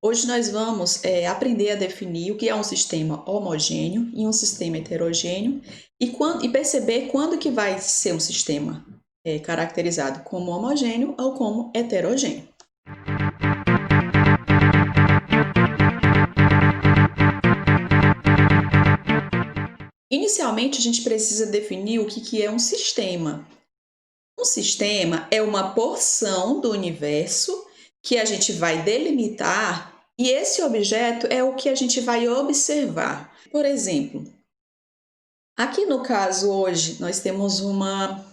Hoje nós vamos aprender a definir o que é um sistema homogêneo e um sistema heterogêneo e perceber quando que vai ser um sistema caracterizado como homogêneo ou como heterogêneo. Inicialmente, a gente precisa definir o que é um sistema. Um sistema é uma porção do universo que a gente vai delimitar e esse objeto é o que a gente vai observar. Por exemplo, aqui no caso hoje nós temos uma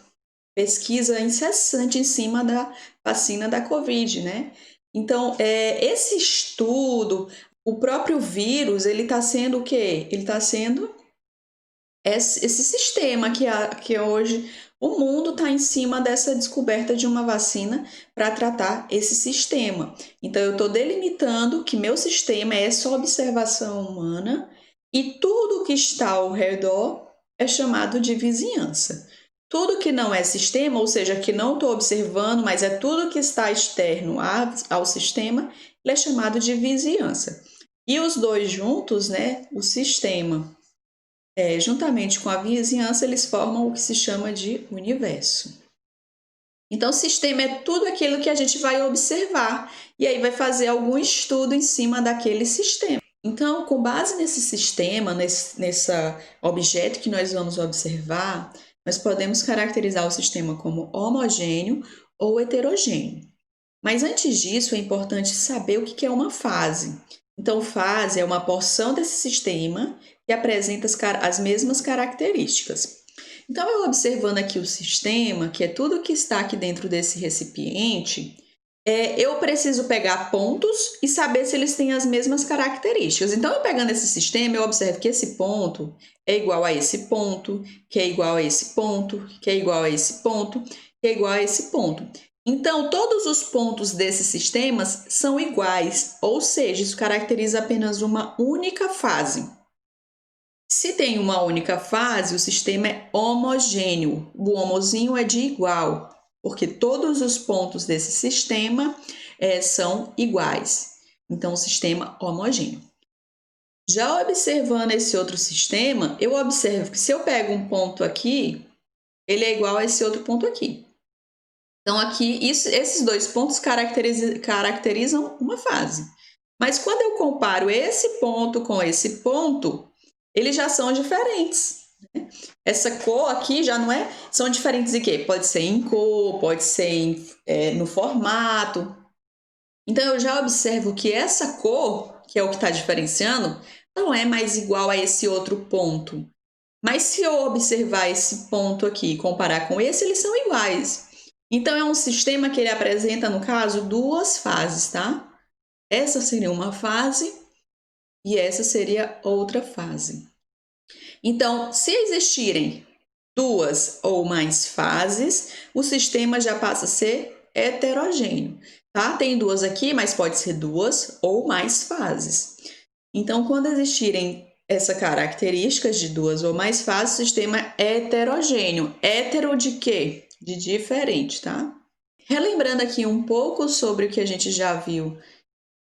pesquisa incessante em cima da vacina da Covid, né? Então, esse estudo, o próprio vírus, ele está sendo o quê? Ele está sendo esse sistema que hoje o mundo está em cima dessa descoberta de uma vacina para tratar esse sistema. Então, eu estou delimitando que meu sistema é essa observação humana e tudo que está ao redor é chamado de vizinhança. Tudo que não é sistema, ou seja, que não estou observando, mas é tudo que está externo ao sistema, ele é chamado de vizinhança. E os dois juntos, né, o sistema juntamente com a vizinhança, eles formam o que se chama de universo. Então, o sistema é tudo aquilo que a gente vai observar e aí vai fazer algum estudo em cima daquele sistema. Então, com base nesse sistema, nesse objeto que nós vamos observar, nós podemos caracterizar o sistema como homogêneo ou heterogêneo. Mas antes disso, é importante saber o que é uma fase. Então, fase é uma porção desse sistema que apresenta as mesmas características. Então, eu observando aqui o sistema, que é tudo que está aqui dentro desse recipiente, eu preciso pegar pontos e saber se eles têm as mesmas características. Então, eu pegando esse sistema, eu observo que esse ponto é igual a esse ponto, que é igual a esse ponto, que é igual a esse ponto, que é igual a esse ponto. Então, todos os pontos desses sistemas são iguais, ou seja, isso caracteriza apenas uma única fase. Se tem uma única fase, o sistema é homogêneo. O homozinho é de igual, porque todos os pontos desse sistema são iguais. Então, o sistema homogêneo. Já observando esse outro sistema, eu observo que se eu pego um ponto aqui, ele é igual a esse outro ponto aqui. Então, aqui, esses dois pontos caracterizam uma fase. Mas quando eu comparo esse ponto com esse ponto, eles já são diferentes. Né? Essa cor aqui já não é... São diferentes em quê? Pode ser em cor, pode ser no formato. Então, eu já observo que essa cor, que é o que está diferenciando, não é mais igual a esse outro ponto. Mas se eu observar esse ponto aqui e comparar com esse, eles são iguais. Então, é um sistema que ele apresenta, no caso, duas fases, tá? Essa seria uma fase e essa seria outra fase. Então, se existirem duas ou mais fases, o sistema já passa a ser heterogêneo, tá? Tem duas aqui, mas pode ser duas ou mais fases. Então, quando existirem essas características de duas ou mais fases, o sistema é heterogêneo. Hétero de quê? De diferente, tá? Relembrando aqui um pouco sobre o que a gente já viu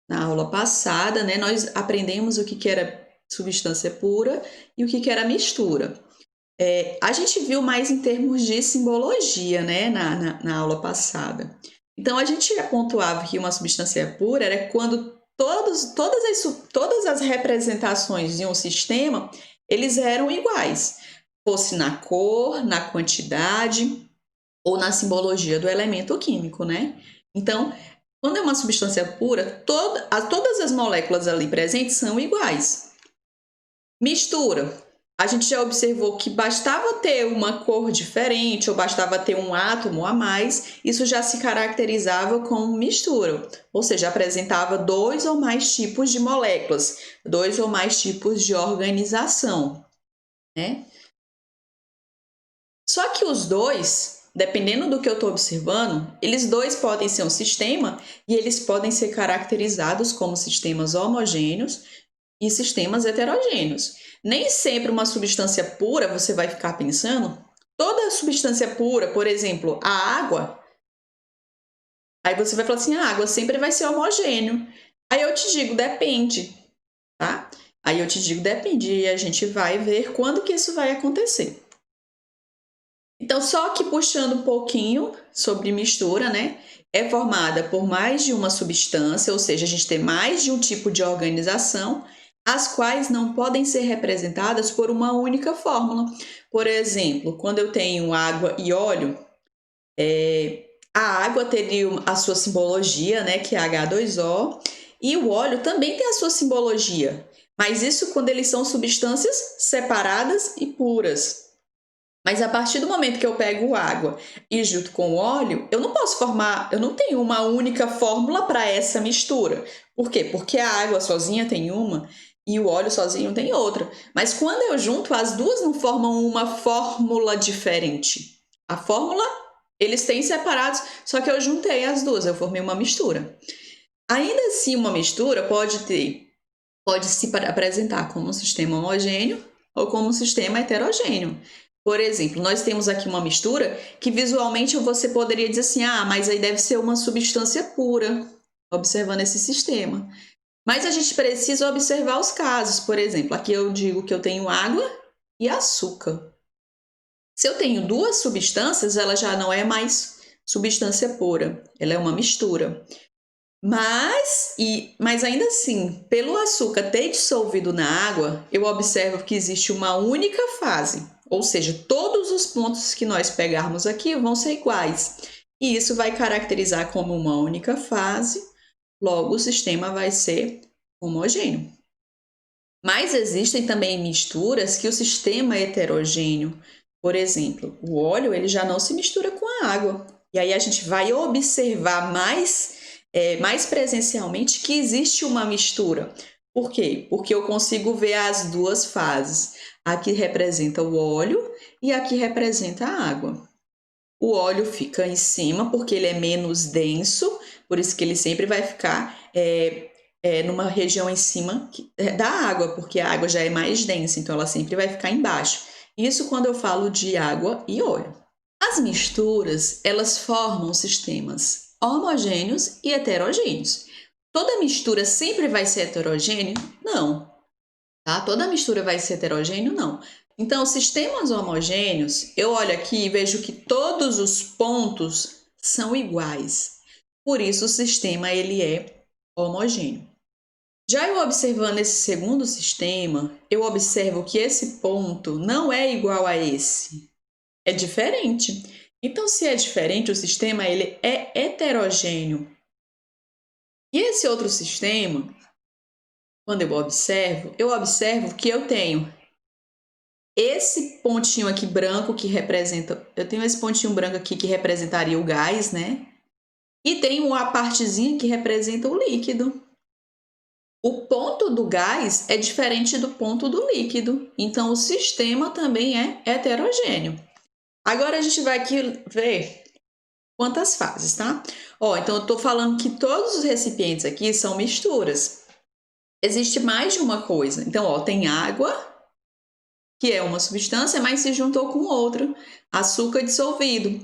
na aula passada, né? Nós aprendemos o que era substância pura e o que era mistura. A gente viu mais em termos de simbologia, né? Na aula passada. Então, a gente pontuava que uma substância pura era quando todas as representações de um sistema, eles eram iguais, fosse na cor, na quantidade ou na simbologia do elemento químico, né? Então, quando é uma substância pura, todas as moléculas ali presentes são iguais. Mistura. A gente já observou que bastava ter uma cor diferente ou bastava ter um átomo a mais, isso já se caracterizava como mistura, ou seja, apresentava dois ou mais tipos de moléculas, dois ou mais tipos de organização, né? Só que os dois, dependendo do que eu estou observando, eles dois podem ser um sistema e eles podem ser caracterizados como sistemas homogêneos e sistemas heterogêneos. Nem sempre uma substância pura, você vai ficar pensando, toda substância pura, por exemplo, a água, aí você vai falar assim, a água sempre vai ser homogêneo. Aí eu te digo, depende, tá? Aí eu te digo, depende, e a gente vai ver quando que isso vai acontecer. Então, só que puxando um pouquinho sobre mistura, né? É formada por mais de uma substância, ou seja, a gente tem mais de um tipo de organização, as quais não podem ser representadas por uma única fórmula. Por exemplo, quando eu tenho água e óleo, a água teria a sua simbologia, né, que é H2O, e o óleo também tem a sua simbologia, mas isso quando eles são substâncias separadas e puras. Mas a partir do momento que eu pego água e junto com o óleo, eu não posso formar, eu não tenho uma única fórmula para essa mistura. Por quê? Porque a água sozinha tem uma e o óleo sozinho tem outra. Mas quando eu junto, as duas não formam uma fórmula diferente. A fórmula, eles têm separados, só que eu juntei as duas, eu formei uma mistura. Ainda assim, uma mistura pode se apresentar como um sistema homogêneo ou como um sistema heterogêneo. Por exemplo, nós temos aqui uma mistura que visualmente você poderia dizer assim, ah, mas aí deve ser uma substância pura, observando esse sistema. Mas a gente precisa observar os casos. Por exemplo, aqui eu digo que eu tenho água e açúcar. Se eu tenho duas substâncias, ela já não é mais substância pura, ela é uma mistura. Mas ainda assim, pelo açúcar ter dissolvido na água, eu observo que existe uma única fase, ou seja, todos os pontos que nós pegarmos aqui vão ser iguais. E isso vai caracterizar como uma única fase, logo o sistema vai ser homogêneo. Mas existem também misturas que o sistema é heterogêneo. Por exemplo, o óleo ele já não se mistura com a água. E aí a gente vai observar mais presencialmente que existe uma mistura. Por quê? Porque eu consigo ver as duas fases. Aqui representa o óleo e aqui representa a água. O óleo fica em cima porque ele é menos denso, por isso que ele sempre vai ficar numa região em cima da água, porque a água já é mais densa, então ela sempre vai ficar embaixo. Isso quando eu falo de água e óleo. As misturas, elas formam sistemas homogêneos e heterogêneos. Toda mistura sempre vai ser heterogêneo? Não. Tá? Toda mistura vai ser heterogêneo? Não. Então, sistemas homogêneos, eu olho aqui e vejo que todos os pontos são iguais. Por isso, o sistema ele é homogêneo. Já eu observando esse segundo sistema, eu observo que esse ponto não é igual a esse. É diferente. Então, se é diferente, o sistema ele é heterogêneo. E esse outro sistema, quando eu observo que eu tenho esse pontinho aqui branco que representa, eu tenho esse pontinho branco aqui que representaria o gás, né? E tenho a partezinha que representa o líquido. O ponto do gás é diferente do ponto do líquido, então o sistema também é heterogêneo. Agora a gente vai aqui ver quantas fases, tá? Ó, então eu tô falando que todos os recipientes aqui são misturas. Existe mais de uma coisa. Então, ó, tem água, que é uma substância, mas se juntou com outra, açúcar dissolvido.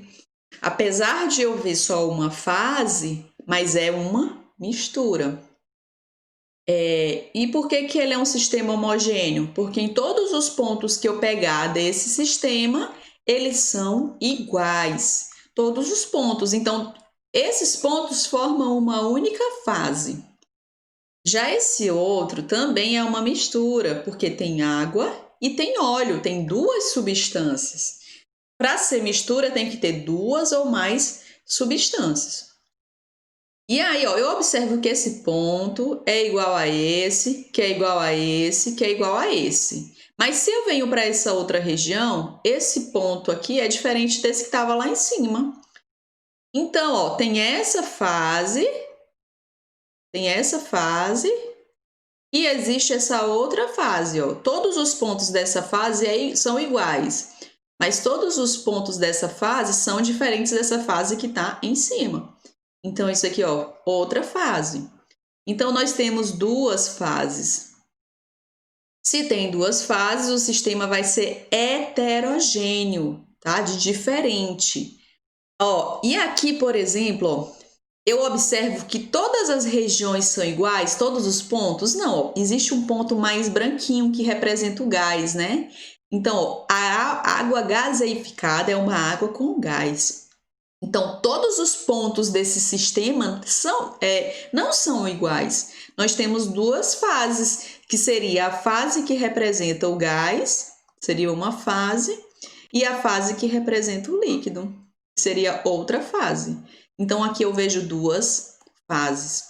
Apesar de eu ver só uma fase, mas é uma mistura. E por que ele é um sistema homogêneo? Porque em todos os pontos que eu pegar desse sistema, eles são iguais. Todos os pontos. Então, esses pontos formam uma única fase. Já esse outro também é uma mistura, porque tem água e tem óleo, tem duas substâncias. Para ser mistura, tem que ter duas ou mais substâncias. E aí, ó, eu observo que esse ponto é igual a esse, que é igual a esse, que é igual a esse. Mas se eu venho para essa outra região, esse ponto aqui é diferente desse que estava lá em cima. Então, ó, tem essa fase e existe essa outra fase, ó. Todos os pontos dessa fase aí são iguais, mas todos os pontos dessa fase são diferentes dessa fase que está em cima. Então, isso aqui, ó, outra fase. Então, nós temos duas fases. Se tem duas fases, o sistema vai ser heterogêneo, tá? De diferente. Ó, e aqui, por exemplo, ó, eu observo que todas as regiões são iguais, todos os pontos? Não, ó, existe um ponto mais branquinho que representa o gás, né? Então, ó, a água gaseificada é uma água com gás. Então, todos os pontos desse sistema não são iguais. Nós temos duas fases, que seria a fase que representa o gás, seria uma fase, e a fase que representa o líquido, seria outra fase. Então, aqui eu vejo duas fases.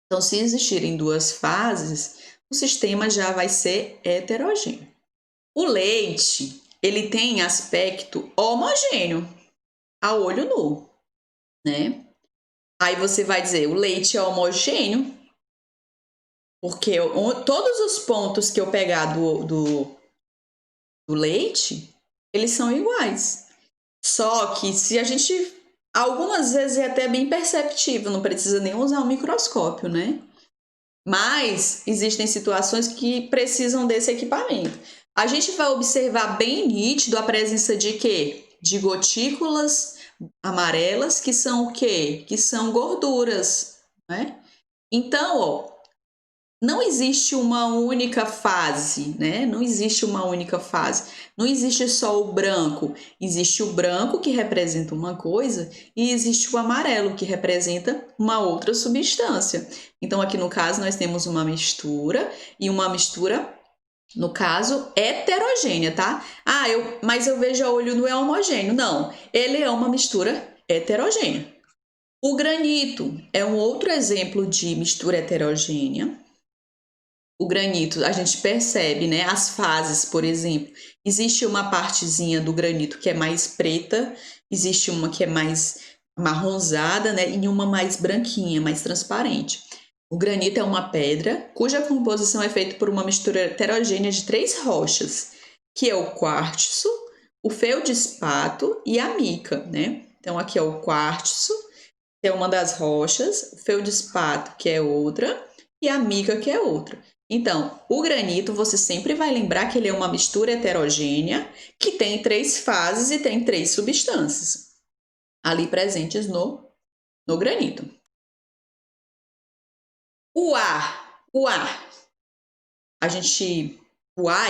Então, se existirem duas fases, o sistema já vai ser heterogêneo. O leite, ele tem aspecto homogêneo, a olho nu, né? Aí você vai dizer, o leite é homogêneo, porque todos os pontos que eu pegar do leite, eles são iguais. Só que se a gente... Algumas vezes é até bem perceptível, não precisa nem usar um microscópio, né? Mas existem situações que precisam desse equipamento. A gente vai observar bem nítido a presença de quê? De gotículas amarelas, que são o quê? Que são gorduras, né? Então, ó, não existe uma única fase, né? Não existe uma única fase. Não existe só o branco. Existe o branco, que representa uma coisa, e existe o amarelo, que representa uma outra substância. Então, aqui no caso, nós temos uma mistura, e uma mistura, no caso, heterogênea, tá? Mas eu vejo a olho nu é homogêneo. Não, ele é uma mistura heterogênea. O granito é um outro exemplo de mistura heterogênea. O granito, a gente percebe, né? As fases, por exemplo. Existe uma partezinha do granito que é mais preta, existe uma que é mais marronzada, né? E uma mais branquinha, mais transparente. O granito é uma pedra cuja composição é feita por uma mistura heterogênea de 3 rochas, que é o quartzo, o feldespato e a mica, né? Então, aqui é o quartzo, que é uma das rochas, o feldespato, que é outra, e a mica, que é outra. Então, o granito, você sempre vai lembrar que ele é uma mistura heterogênea que tem 3 fases e tem 3 substâncias ali presentes no granito. O ar, o ar,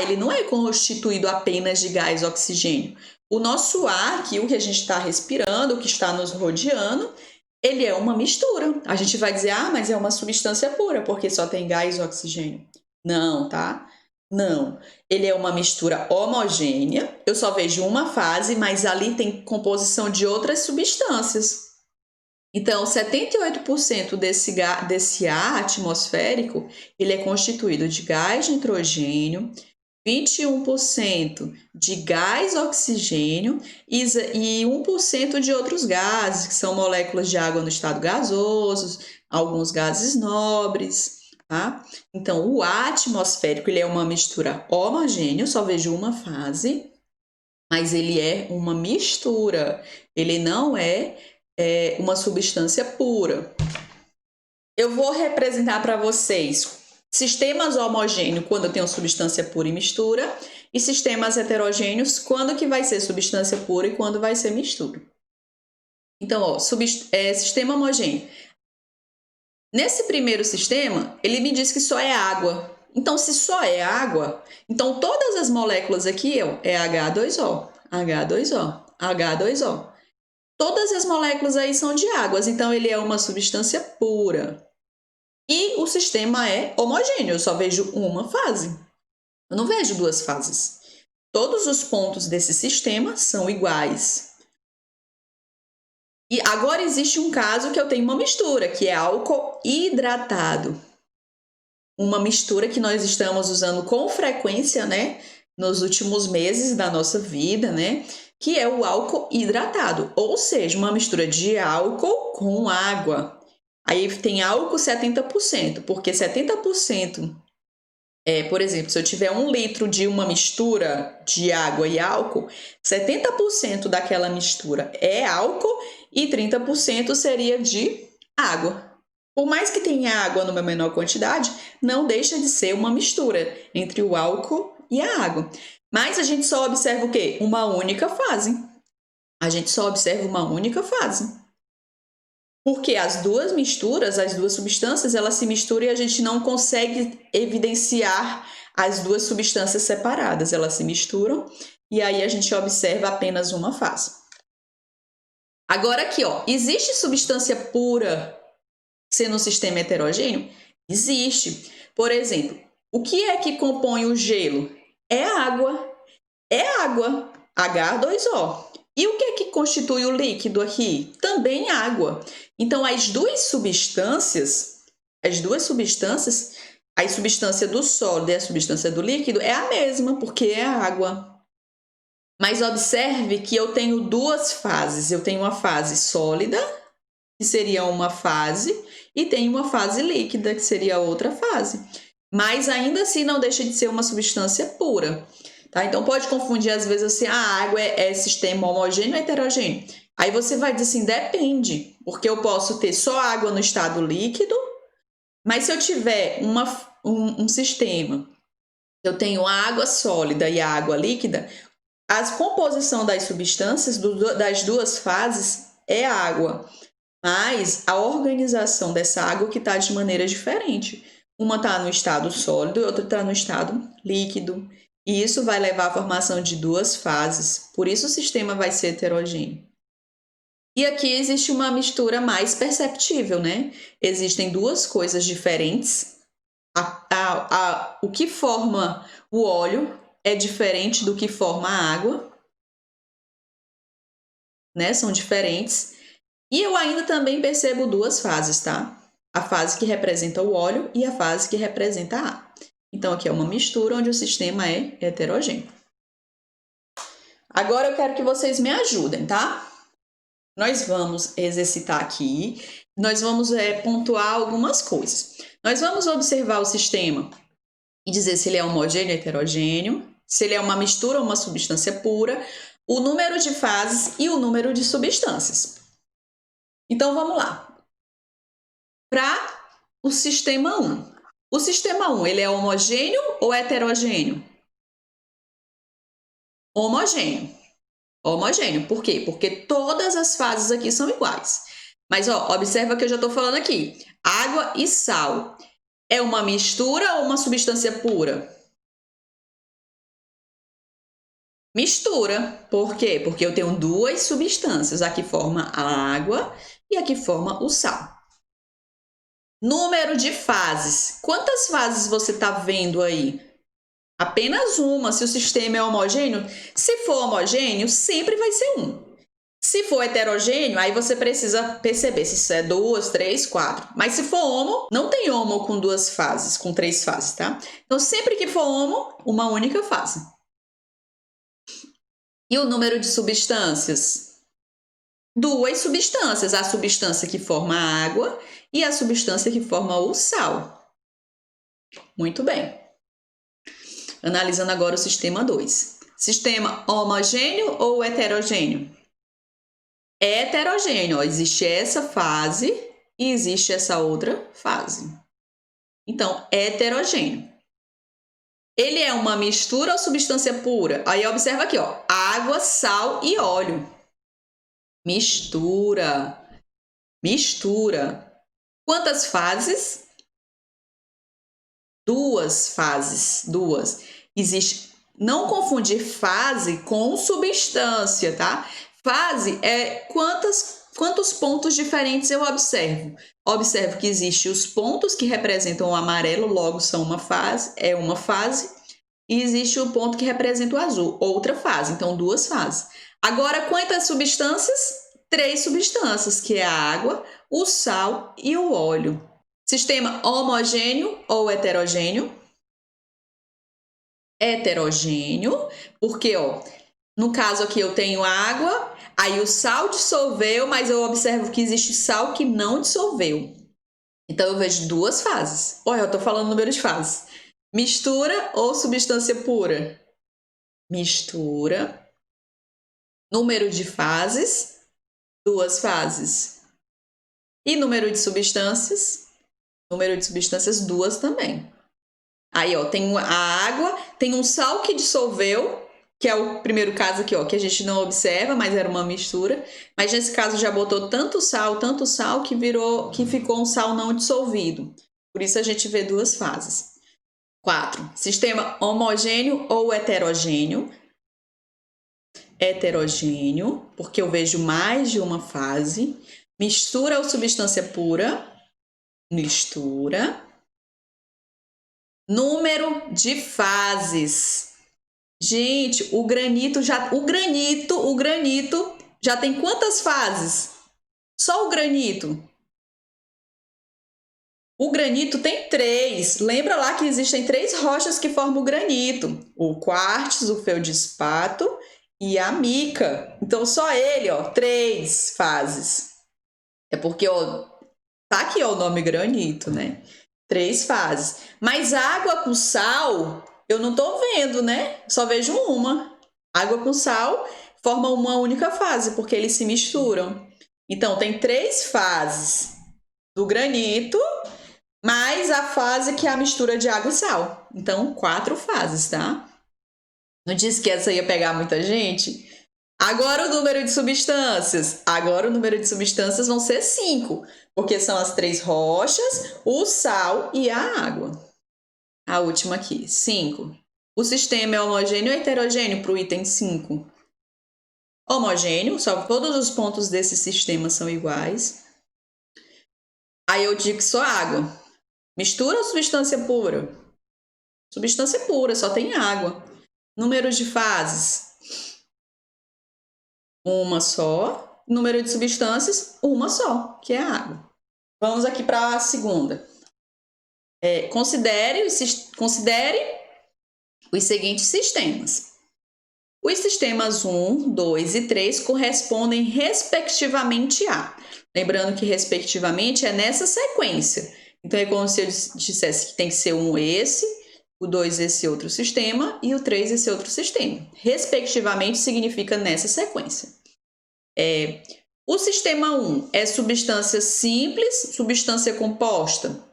ele não é constituído apenas de gás e oxigênio. O nosso ar, aqui, o que a gente está respirando, o que está nos rodeando, ele é uma mistura. A gente vai dizer, mas é uma substância pura, porque só tem gás e oxigênio. Não, tá? Não. Ele é uma mistura homogênea. Eu só vejo uma fase, mas ali tem composição de outras substâncias. Então, 78% desse ar atmosférico, ele é constituído de gás nitrogênio, 21% de gás oxigênio e 1% de outros gases, que são moléculas de água no estado gasoso, alguns gases nobres, tá? Então, o ar atmosférico, ele é uma mistura homogênea, só vejo uma fase, mas ele é uma mistura, ele não é uma substância pura. Eu vou representar para vocês sistemas homogêneos quando eu tenho substância pura e mistura, e sistemas heterogêneos quando que vai ser substância pura e quando vai ser mistura. Então, ó, sistema homogêneo. Nesse primeiro sistema, ele me diz que só é água. Então, se só é água, então todas as moléculas aqui é H2O, H2O, H2O. Todas as moléculas aí são de águas, então ele é uma substância pura. E o sistema é homogêneo, eu só vejo uma fase. Eu não vejo duas fases. Todos os pontos desse sistema são iguais. E agora existe um caso que eu tenho uma mistura, que é álcool hidratado. Uma mistura que nós estamos usando com frequência, né, nos últimos meses da nossa vida, né, que é o álcool hidratado, ou seja, uma mistura de álcool com água. Aí tem álcool 70%, porque 70%, por exemplo, se eu tiver 1 litro de uma mistura de água e álcool, 70% daquela mistura é álcool e 30% seria de água. Por mais que tenha água numa menor quantidade, não deixa de ser uma mistura entre o álcool e a água. Mas a gente só observa o quê? Uma única fase. A gente só observa uma única fase. Porque as duas misturas, as duas substâncias, elas se misturam e a gente não consegue evidenciar as duas substâncias separadas. Elas se misturam e aí a gente observa apenas uma fase. Agora aqui, ó, existe substância pura sendo um sistema heterogêneo? Existe. Por exemplo, o que é que compõe o gelo? É água. É água. H2O. E o que é que constitui o líquido aqui? Também água. Então, as substâncias, a substância do sólido e a substância do líquido é a mesma, porque é água. Mas observe que eu tenho duas fases. Eu tenho uma fase sólida, que seria uma fase, e tenho uma fase líquida, que seria outra fase. Mas ainda assim não deixa de ser uma substância pura. Tá? Então pode confundir às vezes assim, a água é sistema homogêneo ou heterogêneo? Aí você vai dizer assim, depende, porque eu posso ter só água no estado líquido, mas se eu tiver um sistema, eu tenho a água sólida e a água líquida, a composição das substâncias das duas fases é água, mas a organização dessa água que está de maneira diferente. Uma está no estado sólido e outra está no estado líquido. E isso vai levar à formação de duas fases. Por isso o sistema vai ser heterogêneo. E aqui existe uma mistura mais perceptível, né? Existem duas coisas diferentes. O que forma o óleo é diferente do que forma a água, né? São diferentes. E eu ainda também percebo duas fases, tá? A fase que representa o óleo e a fase que representa a água. Então, aqui é uma mistura onde o sistema é heterogêneo. Agora eu quero que vocês me ajudem, tá? Nós vamos exercitar aqui, nós vamos pontuar algumas coisas. Nós vamos observar o sistema e dizer se ele é homogêneo ou heterogêneo, se ele é uma mistura ou uma substância pura, o número de fases e o número de substâncias. Então, vamos lá. Para o sistema 1. O sistema 1, ele é homogêneo ou heterogêneo? Homogêneo. Homogêneo. Por quê? Porque todas as fases aqui são iguais. Mas, ó, observa que eu já estou falando aqui. Água e sal. É uma mistura ou uma substância pura? Mistura. Por quê? Porque eu tenho duas substâncias. Aqui forma a água e aqui forma o sal. Número de fases. Quantas fases você está vendo aí? Apenas uma, se o sistema é homogêneo. Se for homogêneo, sempre vai ser um. Se for heterogêneo, aí você precisa perceber se isso é 2, 3, 4. Mas se for homo, não tem homo com duas fases, com 3 fases, tá? Então, sempre que for homo, uma única fase. E o número de substâncias? Duas substâncias. A substância que forma a água e a substância que forma o sal. Muito bem. Analisando agora o sistema 2. Sistema homogêneo ou heterogêneo? É heterogêneo. Ó, existe essa fase e existe essa outra fase. Então, é heterogêneo. Ele é uma mistura ou substância pura? Aí observa aqui, ó, água, sal e óleo. Mistura. Mistura. Quantas fases? Duas fases. Duas. Existe. Não confundir fase com substância, tá? Fase é quantos pontos diferentes eu observo. Observo que existem os pontos que representam o amarelo, logo são uma fase, é uma fase. E existe o ponto que representa o azul, outra fase. Então, duas fases. Agora, quantas substâncias? 3 substâncias, que é a água, o sal e o óleo. Sistema homogêneo ou heterogêneo? Heterogêneo, porque, ó, no caso aqui eu tenho água, aí o sal dissolveu, mas eu observo que existe sal que não dissolveu. Então, eu vejo duas fases. Olha, eu tô falando número de fases. Mistura ou substância pura? Mistura. Número de fases? Duas fases. E número de substâncias? Número de substâncias, duas também. Aí, ó, tem a água, tem um sal que dissolveu que é o primeiro caso aqui, ó, que a gente não observa, mas era uma mistura. Mas nesse caso já botou tanto sal que ficou um sal não dissolvido. Por isso a gente vê duas fases. 4. Sistema homogêneo ou heterogêneo? Heterogêneo, porque eu vejo mais de uma fase. Mistura ou substância pura? Mistura. Número de fases. Gente, o granito já tem quantas fases? Só o granito. O granito tem 3. Lembra lá que existem 3 rochas que formam o granito: o quartzo, o feldspato e a mica. Então só ele, ó, 3 fases. É porque, ó, tá aqui, ó, o nome granito, né? 3 fases. Mas água com sal, eu não tô vendo, né? Só vejo uma. Água com sal forma uma única fase, porque eles se misturam. Então, tem 3 fases do granito, mais a fase que é a mistura de água e sal. Então, 4 fases, tá? Não disse que essa ia pegar muita gente? Agora o número de substâncias. Agora o número de substâncias vão ser 5, porque são as 3 rochas, o sal e a água. A última aqui, 5. O sistema é homogêneo ou heterogêneo para o item 5? Homogêneo, só todos os pontos desse sistema são iguais. Aí eu digo que só água. Mistura ou substância pura? Substância pura, só tem água. Número de fases? Uma só. Número de substâncias? Uma só, que é a água. Vamos aqui para a segunda. Considere os seguintes sistemas. Os sistemas 1, 2 e 3 correspondem respectivamente a. Lembrando que respectivamente é nessa sequência. Então é como se eu dissesse que tem que ser um esse, o 2 esse outro sistema e o 3 esse outro sistema. Respectivamente significa nessa sequência. O sistema 1 é substância simples, substância composta.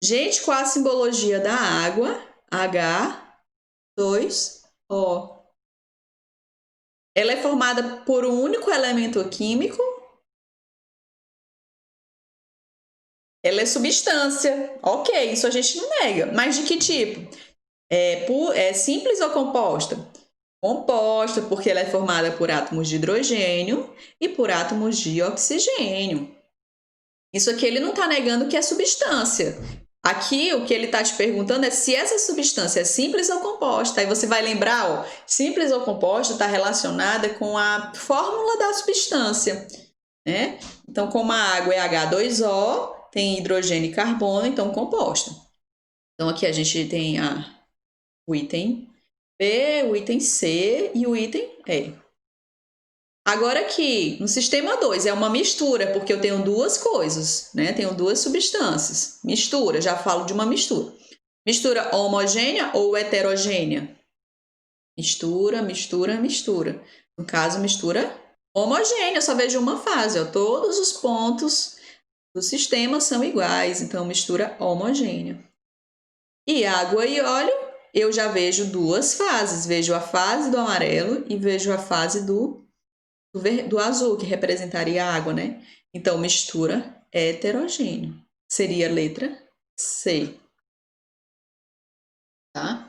Gente, qual a simbologia da água? H2O. Ela é formada por um único elemento químico. Ela é substância. Ok, isso a gente não nega. Mas de que tipo? É simples ou composta? Composta, porque ela é formada por átomos de hidrogênio e por átomos de oxigênio. Isso aqui ele não está negando que é substância. Aqui o que ele está te perguntando é se essa substância é simples ou composta. Aí você vai lembrar, ó, simples ou composta está relacionada com a fórmula da substância, né? Então, como a água é H2O, tem hidrogênio e carbono, então composta. Então, aqui a gente tem o item B, o item C e o item E. Agora aqui, no sistema 2, é uma mistura, porque eu tenho duas coisas, né? Tenho duas substâncias. Mistura, já falo de uma mistura. Mistura homogênea ou heterogênea? Mistura, mistura, mistura. No caso, mistura homogênea, eu só vejo uma fase, ó. Todos os pontos do sistema são iguais, então mistura homogênea. E água e óleo, eu já vejo duas fases. Vejo a fase do amarelo e vejo a fase do azul, que representaria a água, né? Então, mistura heterogêneo. Seria a letra C. Tá?